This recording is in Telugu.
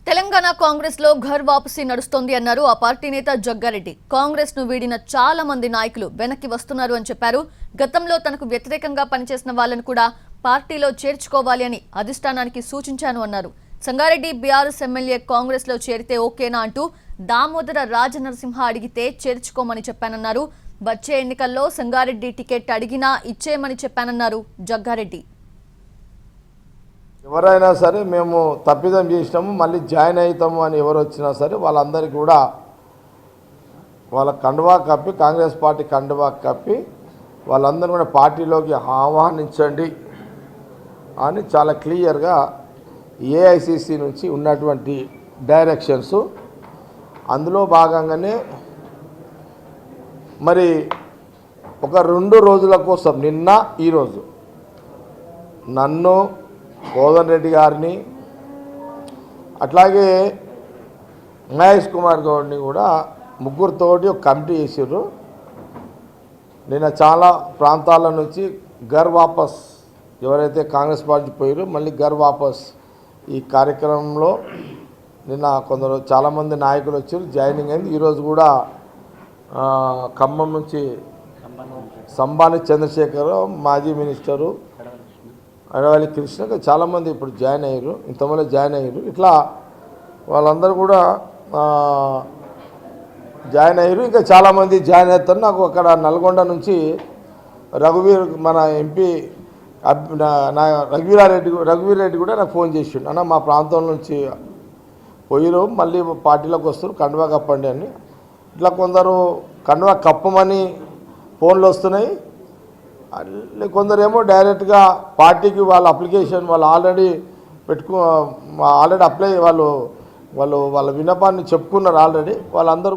తెలంగాణ కాంగ్రెస్ లో ఘర్ వాపసీ నడుస్తోంది అన్నారు ఆ పార్టీ నేత జగ్గారెడ్డి. కాంగ్రెస్ ను వీడిన చాలా మంది నాయకులు వెనక్కి వస్తున్నారు అని చెప్పారు. గతంలో తనకు వ్యతిరేకంగా పనిచేసిన వాళ్ళని కూడా పార్టీలో చేర్చుకోవాలి అని అధిష్టానానికి సూచించాను అన్నారు. సంగారెడ్డి బీఆర్ఎస్ ఎమ్మెల్యే కాంగ్రెస్ లో చేరితే ఓకేనా అంటూ దామోదర రాజనరసింహ అడిగితే చేర్చుకోమని చెప్పానన్నారు. వచ్చే ఎన్నికల్లో సంగారెడ్డి టికెట్ అడిగినా ఇచ్చేయమని చెప్పానన్నారు జగ్గారెడ్డి. ఎవరైనా సరే మేము తప్పిదం చేసినాము మళ్ళీ జాయిన్ అవుతాము అని ఎవరు వచ్చినా సరే వాళ్ళందరికీ కూడా వాళ్ళ కండువా కప్పి కాంగ్రెస్ పార్టీ కండువా కప్పి వాళ్ళందరూ కూడా పార్టీలోకి ఆహ్వానించండి అని చాలా క్లియర్గా ఏఐసిసి నుంచి ఉన్నటువంటి డైరెక్షన్స్. అందులో భాగంగానే మరి ఒక 2 రోజుల కోసం నిన్న ఈరోజు నన్ను కోదండ రెడ్డి గారిని అట్లాగే మహేష్ కుమార్ గౌడ్ని కూడా ముగ్గురితోటి ఒక కమిటీ చేసారు. నిన్న చాలా ప్రాంతాల నుంచి ఘర్ వాపస్ ఎవరైతే కాంగ్రెస్ పార్టీ పోయారో మళ్ళీ ఘర్ వాపస్ ఈ కార్యక్రమంలో నిన్న కొందరు చాలామంది నాయకులు వచ్చారు, జాయినింగ్ అయింది. ఈరోజు కూడా ఖమ్మం నుంచి సంబాని చంద్రశేఖర్ మాజీ మినిస్టరు అడవాలి కృష్ణ చాలామంది ఇప్పుడు జాయిన్ అయ్యారు, ఇంతమంది జాయిన్ అయ్యారు. ఇట్లా వాళ్ళందరూ కూడా జాయిన్ అయ్యారు. ఇంకా చాలామంది జాయిన్ అవుతారు. నాకు అక్కడ నల్గొండ నుంచి రఘువీర్ మన ఎంపీ రఘువీర్ రెడ్డి కూడా నాకు ఫోన్ చేసిండు, అన్న మా ప్రాంతం నుంచి పోయిరు మళ్ళీ పార్టీలోకి వస్తారు కండువా కప్పండి అని. ఇట్లా కొందరు కండువా కప్పమని ఫోన్లు వస్తున్నాయి, కొందరేమో డైరెక్ట్గా పార్టీకి వాళ్ళ అప్లికేషన్ వాళ్ళు ఆల్రెడీ ఆల్రెడీ అప్లై వాళ్ళ విన్నపాన్ని చెప్పుకున్నారు ఆల్రెడీ. వాళ్ళందరూ